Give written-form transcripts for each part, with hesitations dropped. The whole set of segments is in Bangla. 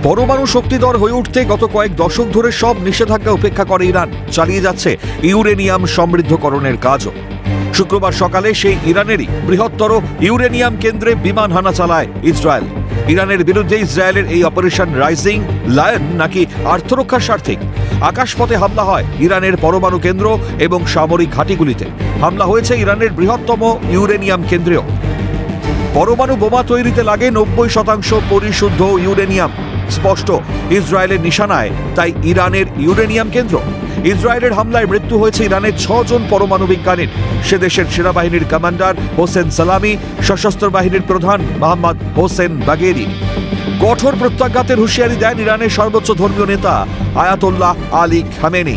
পরমাণু শক্তিধর হয়ে উঠতে গত কয়েক দশক ধরে সব নিষেধাজ্ঞা উপেক্ষা করে ইরান চালিয়ে যাচ্ছে ইউরেনিয়াম সমৃদ্ধকরণের কাজও। শুক্রবার সকালে সেই ইরানেরই বৃহত্তর ইউরেনিয়াম কেন্দ্রে বিমান হানা চালায় ইসরায়েল। ইরানের বিরুদ্ধে ইসরায়েলের এই অপারেশন রাইজিং লায়ন নাকি আত্মরক্ষার স্বার্থে আকাশপথে হামলা হয় ইরানের পরমাণু কেন্দ্র এবং সামরিক ঘাঁটিগুলিতে। হামলা হয়েছে ইরানের বৃহত্তম ইউরেনিয়াম কেন্দ্রেও। পরমাণু বোমা তৈরিতে লাগে 90% পরিশুদ্ধ ইউরেনিয়াম। স্পষ্ট ইসরায়েলের নিশানায় তাই ইরানের ইউরেনিয়াম কেন্দ্র। ইসরায়েলের হামলায় মৃত্যু হয়েছে ইরানের 6 জন পরমাণু বিজ্ঞানীর। সে দেশের সেনাবাহিনীর কমান্ডার হোসেন সালামি, সশস্ত্র বাহিনীর প্রধান মোহাম্মদ হোসেন বাগেরি। কঠোর প্রত্যাঘাতের হুঁশিয়ারি দেন ইরানের সর্বোচ্চ ধর্মীয় নেতা আয়াতোল্লাহ আলী খামেনি।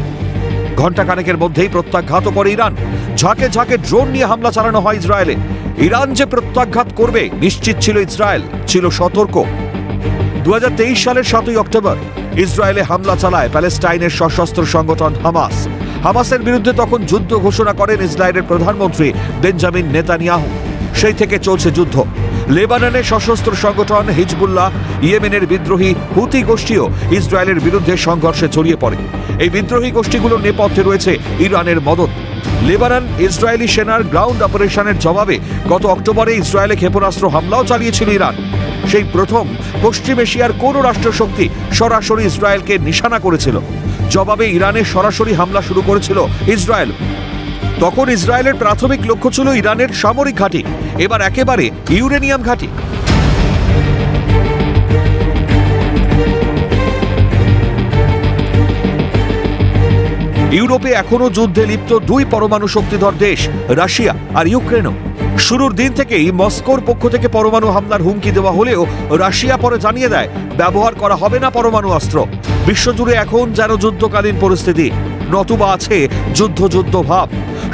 ঘণ্টাখানেকের মধ্যেই প্রত্যাঘাত করে ইরান। ঝাঁকে ঝাঁকে ড্রোন নিয়ে হামলা চালানো হয় ইসরায়েলে। ইরান যে প্রত্যাঘাত করবে নিশ্চিত ছিল ইসরায়েল, ছিল সতর্ক। 2023 সালের 7 অক্টোবর ইসরায়েলে হামলা চালায় প্যালেস্টাইনের সশস্ত্র সংগঠন হামাস। হামাসের বিরুদ্ধে তখন যুদ্ধ ঘোষণা করেন ইসরায়েলের প্রধানমন্ত্রী বেঞ্জামিন নেতানিয়াহু। সেই থেকে চলছে যুদ্ধ। লেবাননের সশস্ত্র সংগঠন হিজবুল্লাহ, ইয়েমেনের বিদ্রোহী হুতি গোষ্ঠীও ইসরায়েলের বিরুদ্ধে সংঘর্ষে জড়িয়ে পড়ে। এই বিদ্রোহী গোষ্ঠীগুলোর নেপথ্যে রয়েছে ইরানের মদত। লেবানন ইসরায়েলি সেনার গ্রাউন্ড অপারেশনের জবাবে গত অক্টোবরে ইসরায়েলে ক্ষেপণাস্ত্র হামলাও চালিয়েছিল ইরান। সেই প্রথম পশ্চিম এশিয়ার কোন রাষ্ট্রশক্তি সরাসরি ইসরায়েলকে নিশানা করেছিল। জবাবে ইরানে সরাসরি হামলা শুরু করেছিল ইসরায়েল। তখন ইসরায়েলের প্রাথমিক লক্ষ্য ছিল ইরানের সামরিক ঘাঁটি, এবার একেবারে ইউরেনিয়াম ঘাঁটি। ইউরোপে এখনো যুদ্ধে লিপ্ত 2 পরমাণু শক্তিধর দেশ, রাশিয়া আর ইউক্রেনও। শুরুর দিন থেকেই মস্কোর পক্ষ থেকে পরমাণু হামলার হুমকি দেওয়া হলেও রাশিয়া পরে জানিয়ে দেয় ব্যবহার করা হবে না পরমাণু অস্ত্র। বিশ্বজুড়ে এখন যেন যুদ্ধকালীন পরিস্থিতি, নতুবা আছে যুদ্ধ ভাব।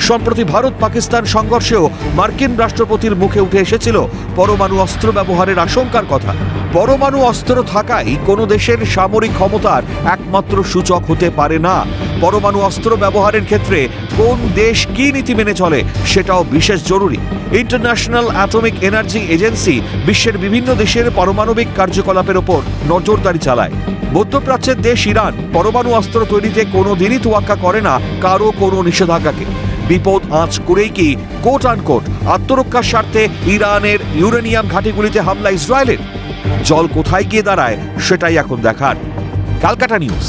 সম্প্রতি ভারত পাকিস্তান সংঘর্ষেও মার্কিন রাষ্ট্রপতির মুখে উঠে এসেছিল পরমাণু অস্ত্র ব্যবহারের আশঙ্কার কথা। পরমাণু অস্ত্র থাকাই কোনো দেশের সামরিক ক্ষমতার একমাত্র সূচক হতে পারে না। পরমাণু অস্ত্র ব্যবহারের ক্ষেত্রে কোন দেশ কি নীতি মেনে চলে সেটাও বিশেষ জরুরি। ইন্টারন্যাশনাল অ্যাটমিক এনার্জি এজেন্সি বিশ্বের বিভিন্ন দেশের পারমাণবিক কার্যকলাপের ওপর নজরদারি চালায়। মধ্যপ্রাচ্যের দেশ ইরান পরমাণু অস্ত্র তৈরিতে কোনোদিনই তোয়াক্কা করে না কারো কোনো নিষেধাজ্ঞাকে। বিপদ আঁচ করেই কি কোট আনকোট আত্মরক্ষার স্বার্থে ইরানের ইউরেনিয়াম ঘাঁটিগুলিতে হামলা ইসরায়েলের? জল কোথায় গিয়ে দাঁড়ায় সেটাই এখন দেখার। ক্যালকাটা নিউজ।